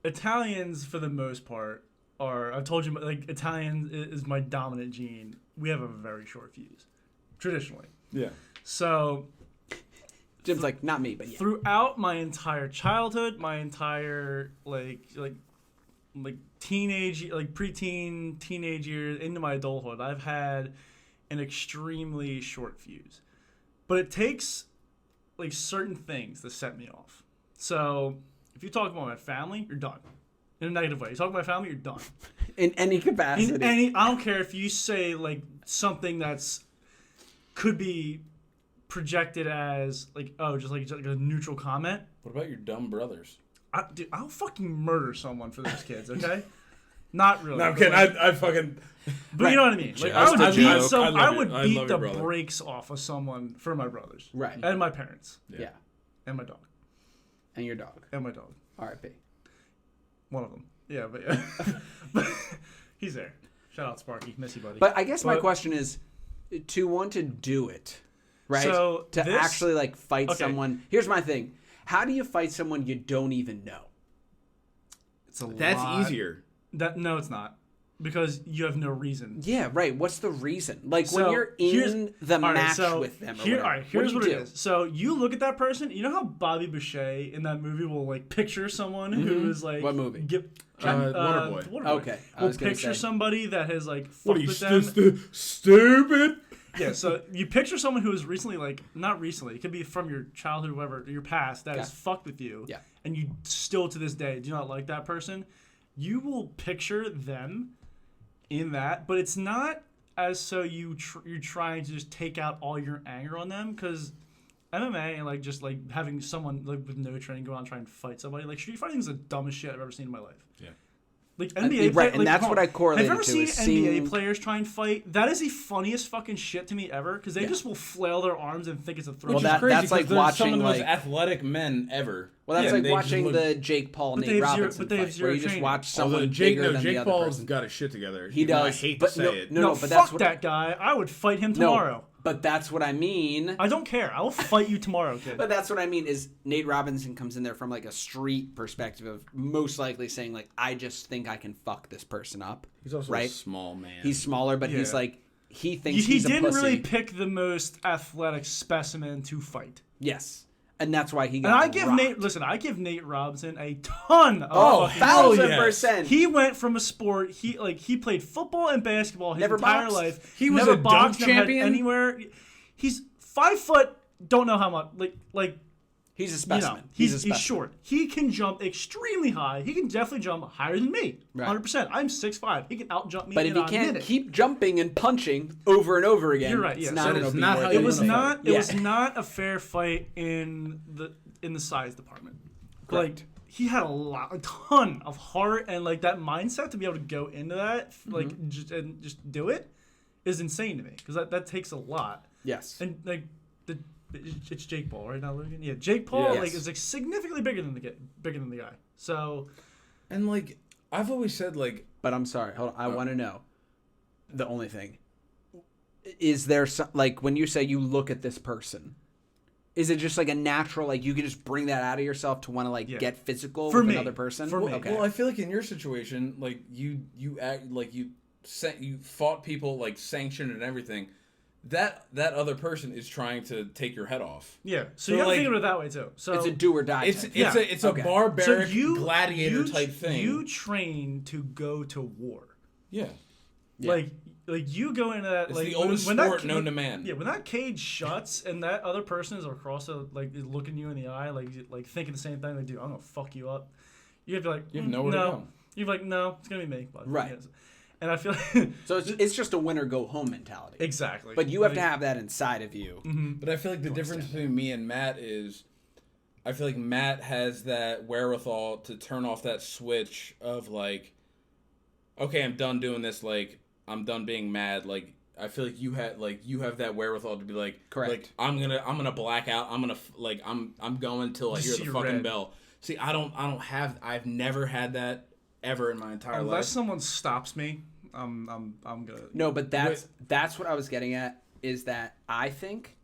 Italians, for the most part, are. I told you, like Italian is my dominant gene. We have a very short fuse, traditionally. Yeah. So Jim's like, not me, but yeah. throughout my entire childhood, my entire like teenage, like preteen, teenage years into my adulthood, I've had an extremely short fuse. But it takes like certain things to set me off. So if you talk about my family, you're done. In a negative way. You talk about my family, you're done. In any capacity. I don't care if you say like something that's could be projected as like just like a neutral comment. What about your dumb brothers? Dude, I'll fucking murder someone for those kids, okay? Not really. No, I'm kidding. I fucking. But you know what I mean. Like I I would love beat your the brother. brakes off of someone for my brothers, Right. and my parents, Yeah. and my dog, And your dog. and my dog. R.I.P. One of them. Yeah, but yeah. But he's there. Shout out Sparky, miss you, buddy. But I guess my question is to want to do it, right? So to this- actually like fight Okay. someone. Here's my thing. How do you fight someone you don't even know? it's a That's lot. easier. No, it's not. Because you have no reason. Yeah, right. What's the reason? Like So, when you're here's- in the all right, match so with them or here, whatever. all right, here's what what do it you do? is. So you look at that person. You know how Bobby Boucher in that movie will like picture someone who is like What movie? Waterboy. Waterboy. Okay, I Will was gonna picture say. somebody that has like What fucked are you with them. stupid? Yeah, so you picture someone who is recently, like, not recently, it could be from your childhood, whatever, your past, that has fucked with you. Yeah. And you still to this day do not like that person. You will picture them in that, but it's not as so you're trying to just take out all your anger on them, because MMA and, like, just, like, having someone, like, with no training go out and try and fight somebody, like, street fighting is the dumbest shit I've ever seen in my life. Yeah. Like NBA, right, and like, that's hold what on. I correlated Have to, you ever is seen seeing- NBA players try and fight? That is the funniest fucking shit to me ever, because they just will flail their arms and think it's a throw. Well, Which is crazy that's like because they're some of the watching, most like- athletic men ever. Well, that's Yeah, like they just watching look- the Jake Paul, But Nate they have zero- Robinson but they have fight, zero where you just training. watch someone Although Jake bigger than the other Paul's person. got his shit together. He even though does. I hate but to say no, it. No, but but that's fuck what that guy. I would fight him tomorrow. But that's what I mean. I don't care. I will fight you tomorrow, kid. But that's what I mean is Nate Robinson comes in there from like a street perspective of most likely saying like, I just think I can fuck this person up. He's also right? a small man. He's smaller, but he's Yeah. like, he thinks he he's a didn't pussy. really pick the most athletic specimen to fight. Yes. And that's why he got And I give rocked. I give Nate Robinson a ton of Oh, fucking- 1,000%. He went from a sport he played football and basketball his Never entire boxed. life. He was never a dunk boxed, never had champion? anywhere. He's 5 foot. Don't know how much. Like He's a you specimen. know, He's a he's specimen. short. He can jump extremely high. He can definitely jump higher than me. Right. 100%. I'm 6'5". He can out jump me. But if in he a can't minute. keep jumping and punching over and over again, You're right, it's yeah. not So going it's to be not worth how it. you It was wanna not. fight. It Yeah. was not a fair fight in the size department. Correct. Like he had a ton of heart and like that mindset to be able to go into that, like just do it, is insane to me because that takes a lot. Yes. And like it's Jake Paul right now, Logan. Yeah, Jake Paul like is like significantly bigger than the guy. So, and like I've always said, like, but I'm sorry. Hold on. I want to know. The only thing is there some, like when you say you look at this person. Is it just like a natural, like you can just bring that out of yourself to want to like get physical with another person? For me. Okay. Well, I feel like in your situation, like you act like you fought people, like sanctioned and everything. That other person is trying to take your head off. Yeah, so you gotta think of it that way too. So it's a do or die. It's a barbaric gladiator type thing. You train to go to war. Yeah. Like you go into that. It's like the oldest sport known to man. Yeah, when that cage shuts and that other person is across like is looking you in the eye, like thinking the same thing, like, dude, I'm gonna fuck you up. You have to be like, you have nowhere to go. You're like, no, it's gonna be me. But, right. And I feel like so it's just a win or go home mentality. Exactly. But you have to have that inside of you. Mm-hmm. But I feel like the difference between me and Matt is, I feel like Matt has that wherewithal to turn off that switch of like, okay, I'm done doing this. Like, I'm done being mad. Like, I feel like you have that wherewithal to be like, correct. Like, I'm gonna black out. I'm going till I hear the fucking bell. See, I've never had that ever in my entire life. Unless someone stops me, I'm gonna. No, but that's what I was getting at. Is that I think,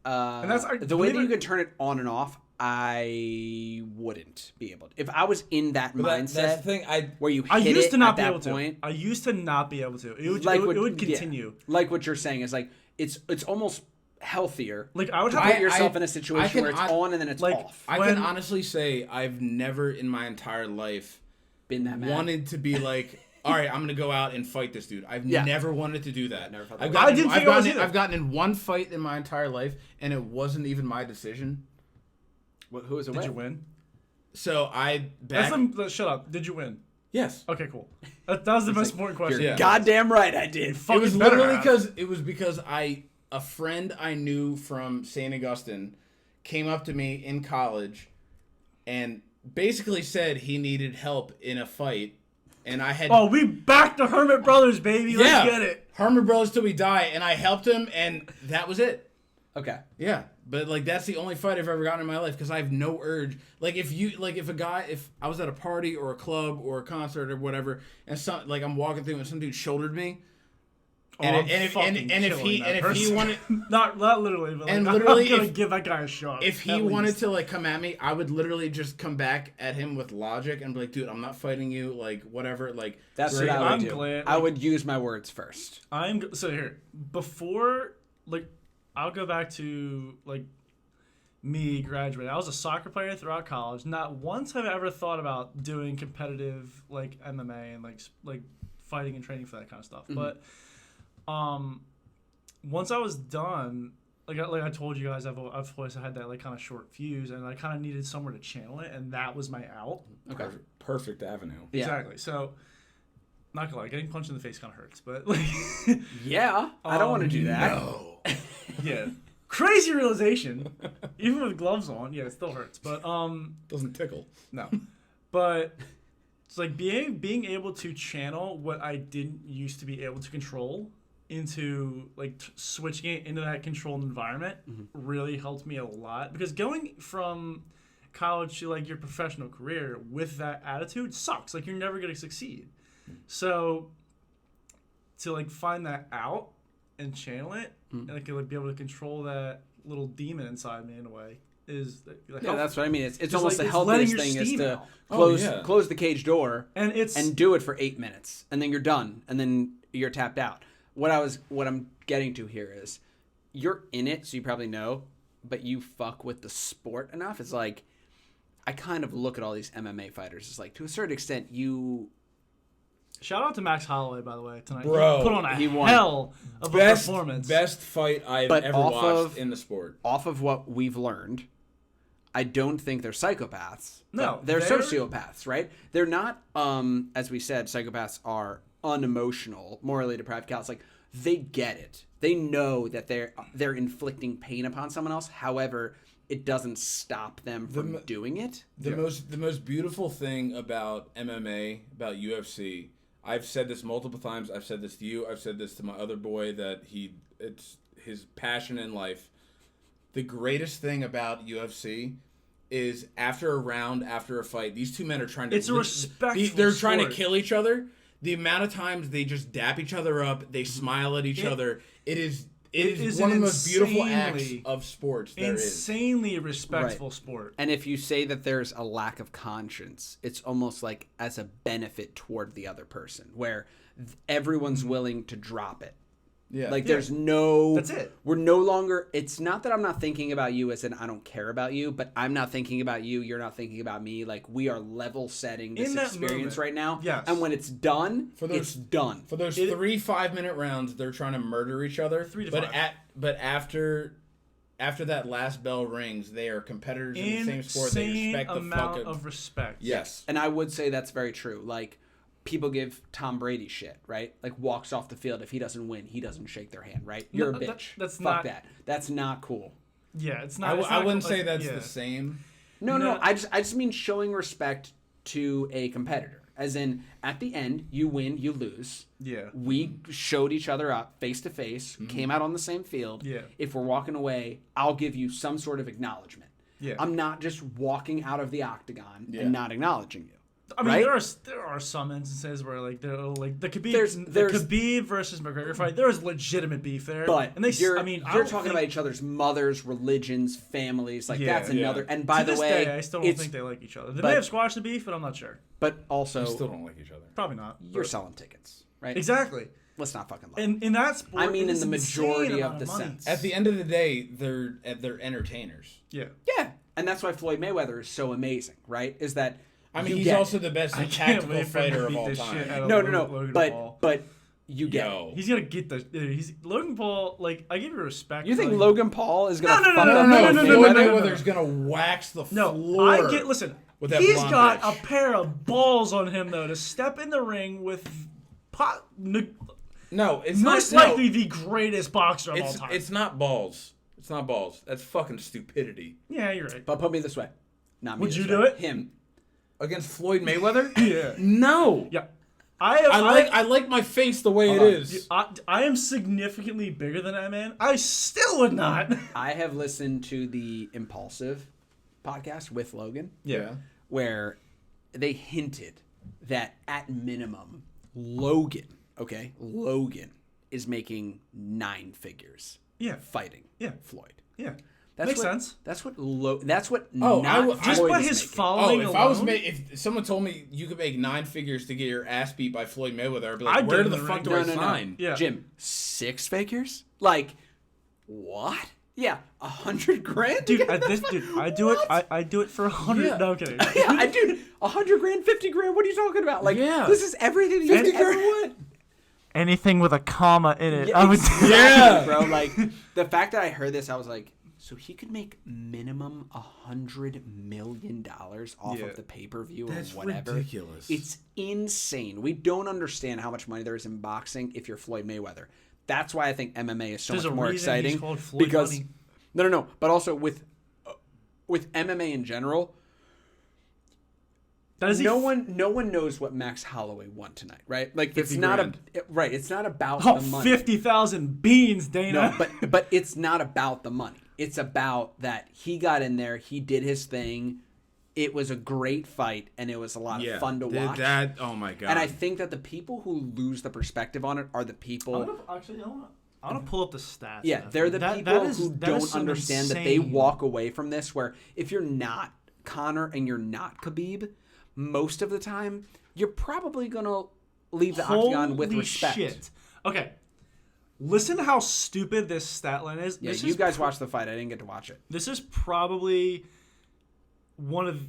and that's the way that you can turn it on and off. I wouldn't be able to. If I was in that mindset, that's the thing. Where you hit used to not be able to. I used to not be able to. It would continue. Yeah. Like what you're saying is like it's almost healthier. Like I would have to put yourself in a situation where it's on and then it's off. I can honestly say I've never in my entire life been that mad. Wanted to be like, all right, I'm gonna go out and fight this dude. I've never wanted to do that. Never felt that. I've gotten in one fight in my entire life, and it wasn't even my decision. Who was it? Did you win? So shut up. Did you win? Yes. Okay, cool. That was the most important question. You're goddamn right, I did. It was literally because a friend I knew from St. Augustine came up to me in college, and basically said he needed help in a fight, and I had. Oh, we back to Hermit Brothers, baby. Let's get it. Hermit Brothers till we die, and I helped him, and that was it. Okay. Yeah, but like that's the only fight I've ever gotten in my life because I have no urge. Like if I was at a party or a club or a concert or whatever, and I'm walking through and some dude shouldered me. If he wanted not literally, but and literally I'm gonna give that guy a shot. If he wanted to like come at me, I would literally just come back at him with logic and be like, dude, I'm not fighting you, like whatever, like that's what I would do. Glad, I would use my words first. So here before like I'll go back to like me graduating. I was a soccer player throughout college. Not once have I ever thought about doing competitive like MMA and like fighting and training for that kind of stuff. Mm-hmm. But once I was done, like I told you guys, I've always had that like kind of short fuse, and I kind of needed somewhere to channel it, and that was my out. Okay, perfect avenue. Yeah. Exactly. So, not gonna lie, getting punched in the face kind of hurts, but like, yeah, I don't want to do that. No. Yeah. Crazy realization. Even with gloves on, yeah, it still hurts, but doesn't tickle. No, but. It's like being able to channel what I didn't used to be able to control into like switching it into that controlled environment really helped me a lot, because going from college to like your professional career with that attitude sucks. Like you're never going to succeed. So to like find that out and channel it and like be able to control that little demon inside me in a way is like, that's what I mean. It's almost like the healthiest thing is to close the cage door and do it for 8 minutes, and then you're done, and then you're tapped out. What I'm getting to here is you're in it, so you probably know, but you fuck with the sport enough. It's like I kind of look at all these MMA fighters. It's like to a certain extent you. Shout out to Max Holloway, by the way, tonight. Bro, he put on a hell of a performance. Best fight I've ever watched in the sport. Off of what we've learned, I don't think they're psychopaths. No. They're sociopaths, right? They're not, as we said, psychopaths are unemotional, morally deprived cows. Like, they get it. They know that they're inflicting pain upon someone else. However, it doesn't stop them from doing it. The most beautiful thing about MMA, about UFC, I've said this multiple times. I've said this to you. I've said this to my other boy that it's his passion in life. The greatest thing about UFC is after a round, after a fight, these two men are trying to... It's a respectful They're trying to sport. kill each other. The amount of times they just dap each other up, they smile at each other. It is one of the most beautiful acts of sports there is. Insanely respectful sport. And if you say that there's a lack of conscience, it's almost like as a benefit toward the other person, where everyone's willing to drop it. Yeah. Like there's no... That's it. We're no longer... It's not that I'm not thinking about you as in I don't care about you, but I'm not thinking about you, you're not thinking about me. Like we are level setting this experience right now. Yes. And when it's done, it's done. For those 3 5-minute rounds, they're trying to murder each other. 3 to 5. But after that last bell rings, they are competitors in the same sport. They respect the amount of respect. Yes. And I would say that's very true. Like, people give Tom Brady shit, right? Like, walks off the field. If he doesn't win, he doesn't shake their hand, right? You're a bitch. That's Fuck not... that. That's not cool. Yeah, it's not... I wouldn't say that's the same. No. I just mean showing respect to a competitor. As in, at the end, you win, you lose. Yeah. We showed each other up face to face, came out on the same field. Yeah. If we're walking away, I'll give you some sort of acknowledgement. Yeah. I'm not just walking out of the octagon and not acknowledging you. I mean, right? there are some instances where like the Khabib There's Khabib versus McGregor fight. There was legitimate beef there, but and you're talking about each other's mothers, religions, families. Like that's another. And by the way, I still don't think they like each other. They may have squashed the beef, but I'm not sure. But also, you still don't like each other. Probably not. You're selling tickets, right? Exactly. Let's not fucking lie. In that sport, I mean, in the majority of the sense. At the end of the day, they're entertainers. Yeah. Yeah, and that's why Floyd Mayweather is so amazing, right? Is that I mean, he's also the best tactical fighter of all time. No. But you get he's gonna get the Logan Paul. Like I give you respect. You think Logan Paul is gonna no, Floyd Mayweather's gonna wax the floor. No, I get. Listen, he's got a pair of balls on him though to step in the ring with No, it's most likely the greatest boxer of all time. It's not balls. It's not balls. That's fucking stupidity. Yeah, you're right. But put me this way. Not me. Would you do it? Him. Against Floyd Mayweather? Yeah. No. Yeah. I like my face the way it is. I am significantly bigger than that man. I still would not. I have listened to the Impulsive podcast with Logan. Yeah. Where they hinted that at minimum, Logan is making 9 figures. Yeah. Fighting. Yeah. Floyd. Yeah. Makes sense. That's what just Floyd by his following alone. If someone told me you could make 9 figures to get your ass beat by Floyd Mayweather, I'd be like, where the fuck do I sign? Yeah. Jim, 6 figures? Like, what? Yeah, $100,000? Dude, I do it. I do it for 100. Yeah. No, I'm kidding. Yeah, dude, $100,000, $50,000. What are you talking about? Like, this is everything you ever want. Anything with a comma in it. Yeah, bro. Like the fact that I heard this, I was like, so he could make minimum $100 million off of the pay-per-view or whatever. That's ridiculous. It's insane. We don't understand how much money there is in boxing if you're Floyd Mayweather. That's why I think MMA is so much more exciting. Because money. No. But also with MMA in general, no one knows what Max Holloway won tonight, right? Like it's not it's not about the money. 50,000 beans, Dana. No, but it's not about the money. It's about that he got in there, he did his thing. It was a great fight, and it was a lot of fun to watch. Oh my god! And I think that the people who lose the perspective on it are the people. I want to pull up the stats. Yeah, they're the people who don't understand that they walk away from this. Where if you're not Conor and you're not Khabib, most of the time you're probably gonna leave the octagon with respect. Shit. Okay. Listen to how stupid this stat line is. Yeah, you guys watched the fight. I didn't get to watch it. This is probably one of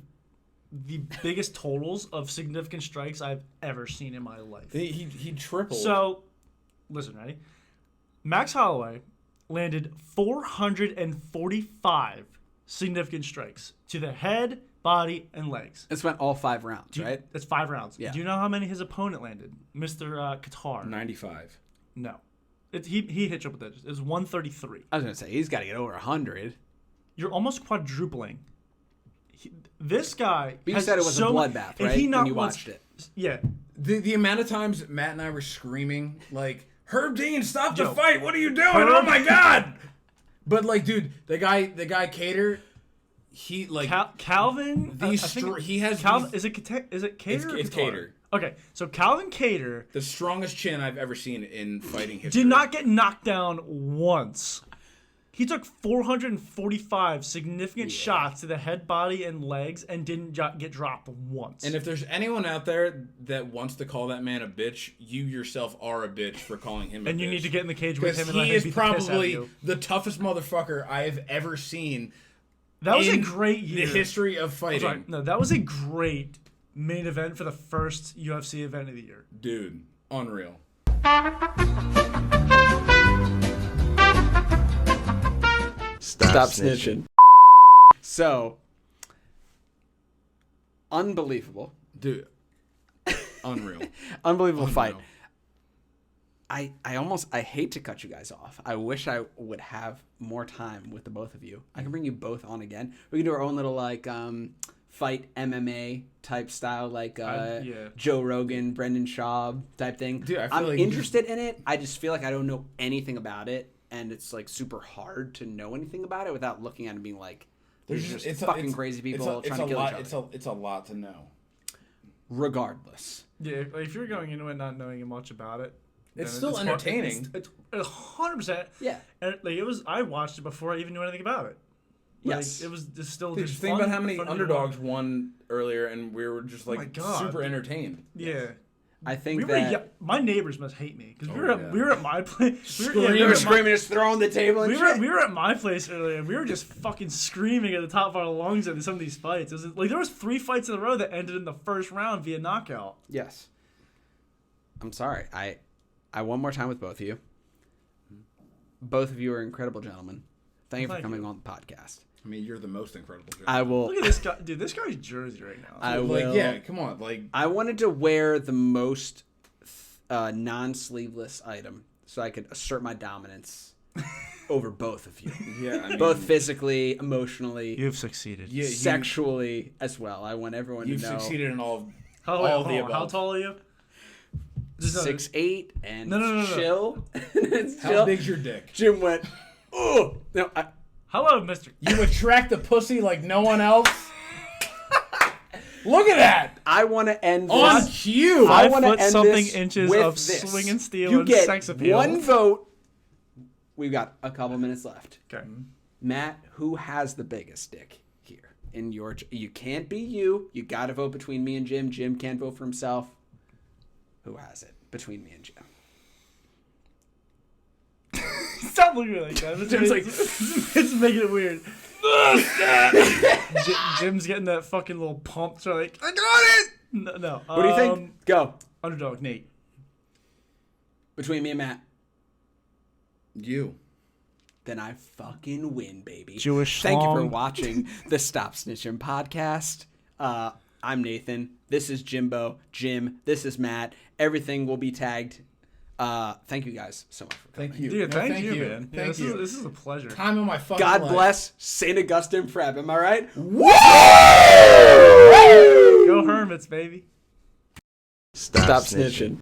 the biggest totals of significant strikes I've ever seen in my life. He tripled. So, listen, ready? Max Holloway landed 445 significant strikes to the head, body, and legs. It's went all 5 rounds, right? That's 5 rounds. Yeah. Do you know how many his opponent landed? Mr. Qatar. 95. No. He hit triple digits. It was 133. I was going to say, he's got to get over 100. you're almost quadrupling. This guy. But you said it was a bloodbath, right? When you watched it. Yeah. The amount of times Matt and I were screaming like, "Herb Dean, stop the fight! What are you doing? Oh my god!" But like, dude, the guy Cater, he like Calvin. he has Calvin. Is it Cater? It's Cater. Okay, so Calvin Cater, the strongest chin I've ever seen in fighting history, did not get knocked down once. He took 445 significant shots to the head, body, and legs, and didn't get dropped once. And if there's anyone out there that wants to call that man a bitch, you yourself are a bitch for calling him a bitch. And you need to get in the cage with him. And he let him is beat probably the the toughest motherfucker I have ever seen. That was a great year. The history of fighting. Sorry, no, that was a great main event for the first UFC event of the year. Dude, unreal. Stop snitching. So, unbelievable. Dude, unreal. Unbelievable fight. I hate to cut you guys off. I wish I would have more time with the both of you. I can bring you both on again. We can do our own little like fight MMA type style, like Joe Rogan, Brendan Schaub type thing. Dude, I'm interested in it. I just feel like I don't know anything about it, and it's like super hard to know anything about it without looking at it and being like, there's just fucking crazy people trying to kill each other. It's a lot to know. Regardless. Yeah, like if you're going into it not knowing much about it, it's still entertaining. It's 100%. Yeah. And like it was, I watched it before I even knew anything about it. Like, Yes. It was just still Dude, just think fun, about how many fun underdogs won earlier, and we were just like God, super entertained. Yeah. I think my neighbors must hate me because we were at my place. Screaming, just throwing the table. And we were at my place earlier, and we were just fucking screaming at the top of our lungs at some of these fights. It was like there was 3 fights in a row that ended in the first round via knockout. Yes. I'm sorry. I one more time with both of you. Both of you are incredible gentlemen. Thank you for coming on the podcast. I mean, you're the most incredible gentleman. I will. Look at this guy, dude. This guy's jersey right now. I will. Like, yeah, come on. Like, I wanted to wear the most non-sleeveless item so I could assert my dominance over both of you. Yeah, I mean, both physically, emotionally, you've succeeded. Sexually as well. I want everyone to know. You've succeeded in all the above. How tall are you? 6'8" and no. chill. How big's your dick? Jim went, oh no. Hello, Mr. You attract the pussy like no one else. Look at that! I want to end this on cue. I want to end something this inches with of this. swinging steel you and get sex appeal. One vote. We've got a couple minutes left. Okay, Matt, who has the biggest dick here in your? You can't be you. You got to vote between me and Jim. Jim can't vote for himself. Who has it between me and Jim? Stop looking at me like that. Jim's like, it's making it weird. Jim's getting that fucking little pump. So like, I got it. No. What do you think? Go. Underdog, Nate. Between me and Matt. You. Then I fucking win, baby. Jewish Thank you for song. watching the Stop Snitchin' podcast. I'm Nathan. This is Jimbo. Jim. This is Matt. Everything will be tagged. Thank you guys so much for coming. Thank you. Dude, No, thank you, man. Thank you. This is a pleasure. Time of my fucking God life. bless St. Augustine Prep. Am I right? Woo! Go Hermits, baby. Stop snitching.